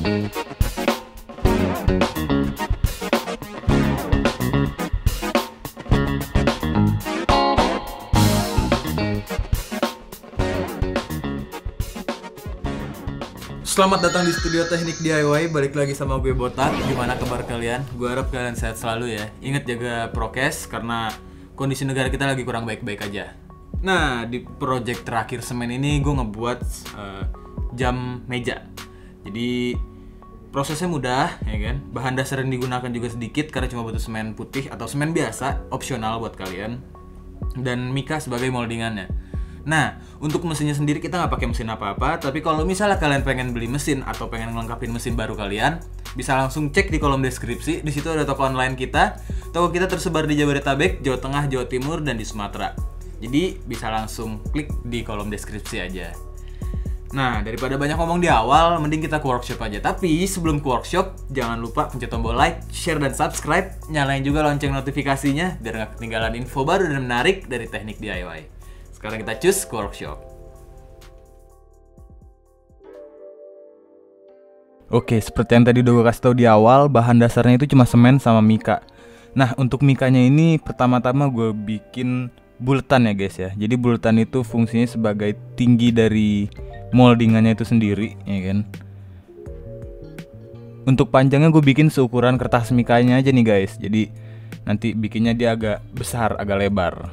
Selamat datang di Studio Teknik DIY, balik lagi sama gue Botak. Gimana kabar kalian? Gue harap kalian sehat selalu ya. Ingat jaga prokes karena kondisi negara kita lagi kurang baik-baik aja. Nah, di project terakhir semen ini gue ngebuat jam meja. Jadi prosesnya mudah ya kan. Bahan dasar yang digunakan juga sedikit karena cuma butuh semen putih atau semen biasa, opsional buat kalian. Dan mika sebagai moldingannya. Nah, untuk mesinnya sendiri kita nggak pakai mesin apa-apa, tapi kalau misalnya kalian pengen beli mesin atau pengen ngelengkapin mesin baru kalian, bisa langsung cek di kolom deskripsi. Di situ ada toko online kita. Toko kita tersebar di Jabodetabek, Jawa Tengah, Jawa Timur, dan di Sumatera. Jadi bisa langsung klik di kolom deskripsi aja. Nah, daripada banyak ngomong di awal, mending kita ke workshop aja. Tapi sebelum ke workshop, jangan lupa pencet tombol like, share, dan subscribe. Nyalain juga lonceng notifikasinya biar nggak ketinggalan info baru dan menarik dari teknik DIY. Sekarang kita cus ke workshop. Oke, seperti yang tadi udah gue kasih tau di awal, bahan dasarnya itu cuma semen sama mika. Nah, untuk mikanya ini pertama-tama gue bikin buletan ya guys ya. Jadi buletan itu fungsinya sebagai tinggi dari moldingannya itu sendiri, ya kan. Untuk panjangnya gue bikin seukuran kertas mikanya aja nih guys. Jadi nanti bikinnya dia agak besar, agak lebar.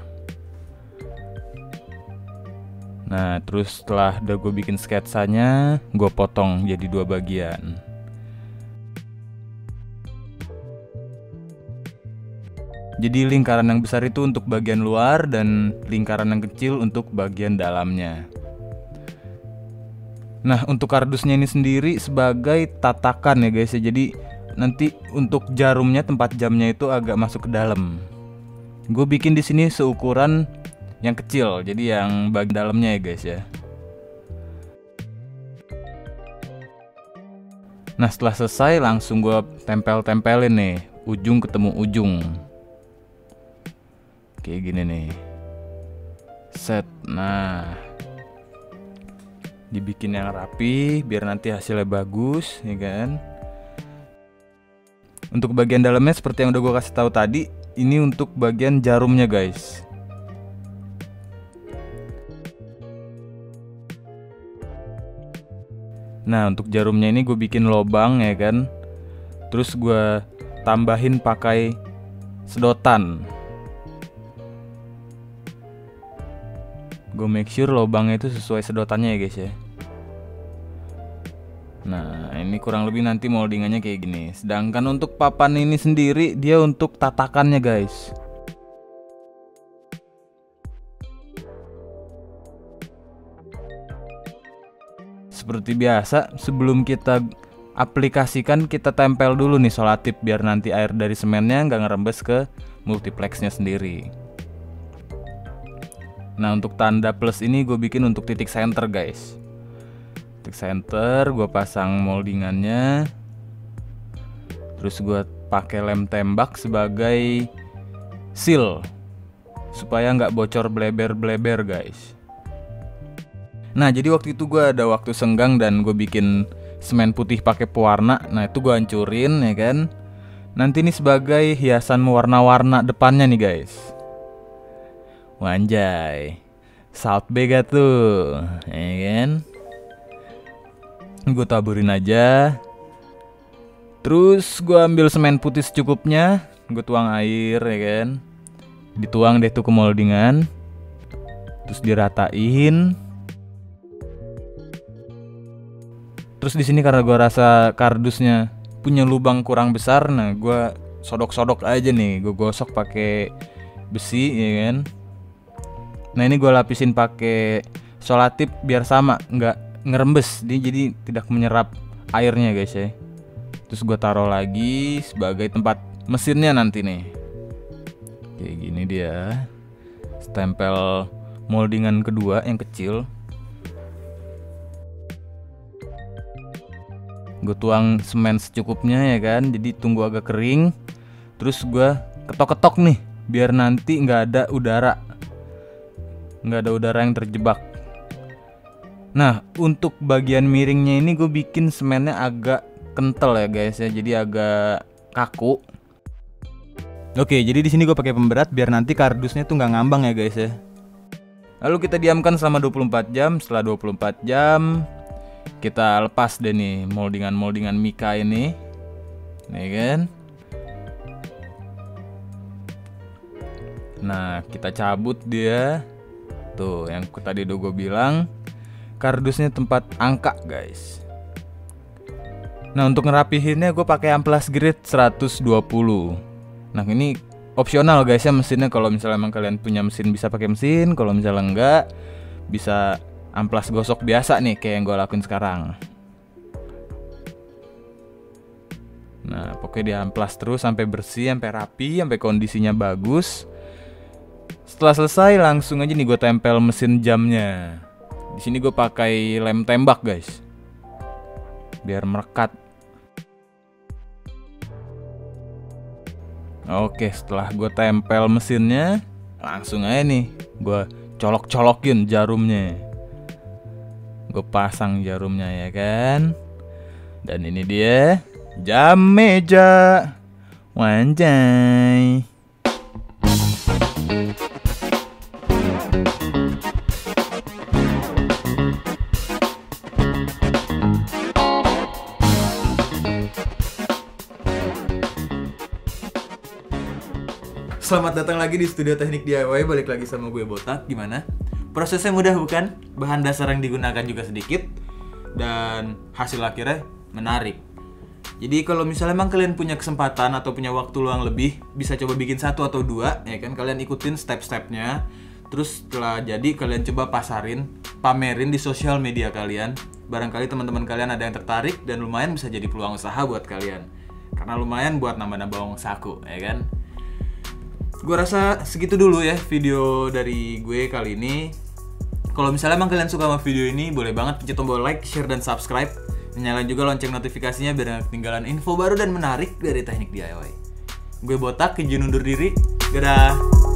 Nah, terus setelah udah gue bikin sketsanya, gue potong jadi 2 bagian. Jadi lingkaran yang besar itu untuk bagian luar dan lingkaran yang kecil untuk bagian dalamnya. Nah, untuk kardusnya ini sendiri sebagai tatakan ya guys ya. Jadi nanti untuk jarumnya, tempat jamnya itu agak masuk ke dalam. Gue bikin di sini seukuran yang kecil, jadi yang bagian dalamnya ya guys ya. Nah, setelah selesai langsung gue tempel-tempelin nih, ujung ketemu ujung. Kayak gini nih. Set. Nah, dibikin yang rapi biar nanti hasilnya bagus, ya kan. Untuk bagian dalamnya seperti yang udah gue kasih tahu tadi, ini untuk bagian jarumnya guys. Nah, untuk jarumnya ini gue bikin lobang ya kan. Terus gue tambahin pakai sedotan. Gue make sure lobangnya itu sesuai sedotannya ya guys ya. Nah, ini kurang lebih nanti moldingannya kayak gini. Sedangkan untuk papan ini sendiri dia untuk tatakannya guys. Seperti biasa, sebelum kita aplikasikan, kita tempel dulu nih solatip biar nanti air dari semennya nggak ngerembes ke multiplexnya sendiri. Nah, untuk tanda plus ini gue bikin untuk titik center guys. Titik center, gue pasang moldingannya. Terus gue pakai lem tembak sebagai seal supaya nggak bocor bleber-bleber guys. Nah, jadi waktu itu gue ada waktu senggang dan gue bikin semen putih pakai pewarna. Nah, itu gue hancurin ya kan. Nanti ini sebagai hiasan warna-warna depannya nih guys. Wanjay, South Bega tuh, ya kan. Gue taburin aja. Terus gue ambil semen putih secukupnya. Gue tuang air ya kan. Dituang deh tuh ke moldingan. Terus diratain. Terus di sini karena gue rasa kardusnya punya lubang kurang besar, nah gue sodok-sodok aja nih, gue gosok pakai besi, ya kan. Nah, ini gue lapisin pakai solatip biar sama, nggak ngerembes, dia jadi tidak menyerap airnya guys ya. Terus gue taruh lagi sebagai tempat mesinnya nanti nih. Kayak gini dia. Stempel moldingan kedua yang kecil. Gue tuang semen secukupnya ya kan. Jadi tunggu agak kering. Terus gue ketok-ketok nih biar nanti nggak ada udara. Nggak ada udara yang terjebak. Nah, untuk bagian miringnya ini gue bikin semennya agak kental ya guys ya, jadi agak kaku. Oke, jadi di sini gue pakai pemberat biar nanti kardusnya tuh nggak ngambang ya guys ya. Lalu kita diamkan selama 24 jam. Setelah 24 jam kita lepas deh nih moldingan mika ini. Nih kan. Nah, kita cabut dia. Tuh, yang tadi udah gue bilang, kardusnya tempat angka, guys. Nah, untuk ngerapihinnya gue pakai amplas grit 120. Nah, ini opsional guys ya mesinnya. Kalau misalnya emang kalian punya mesin bisa pakai mesin, kalau misalnya enggak bisa amplas gosok biasa nih kayak yang gue lakuin sekarang. Nah, pokoknya diamplas terus sampai bersih, sampai rapi, sampai kondisinya bagus. Setelah selesai langsung aja nih gue tempel mesin jamnya. Di sini gue pakai lem tembak guys, biar melekat. Oke, setelah gue tempel mesinnya, langsung aja nih gue colok-colokin jarumnya. Gue pasang jarumnya ya kan. Dan ini dia jam meja. Wanjay. Selamat datang lagi di Studio Teknik DIY, balik lagi sama gue Botak. Gimana? Prosesnya mudah bukan? Bahan dasar yang digunakan juga sedikit dan hasil akhirnya menarik. Jadi kalau misalnya emang kalian punya kesempatan atau punya waktu luang lebih, bisa coba bikin 1 atau 2, ya kan? Kalian ikutin step-stepnya. Terus setelah jadi kalian coba pasarin, pamerin di sosial media kalian. Barangkali teman-teman kalian ada yang tertarik dan lumayan bisa jadi peluang usaha buat kalian. Karena lumayan buat nambah-nambah uang saku, ya kan? Gue rasa segitu dulu ya video dari gue kali ini. Kalau misalnya emang kalian suka sama video ini, boleh banget pencet tombol like, share, dan subscribe. Nyalain juga lonceng notifikasinya biar gak ketinggalan info baru dan menarik dari teknik DIY. Gue Botak, izin undur diri. Dadah!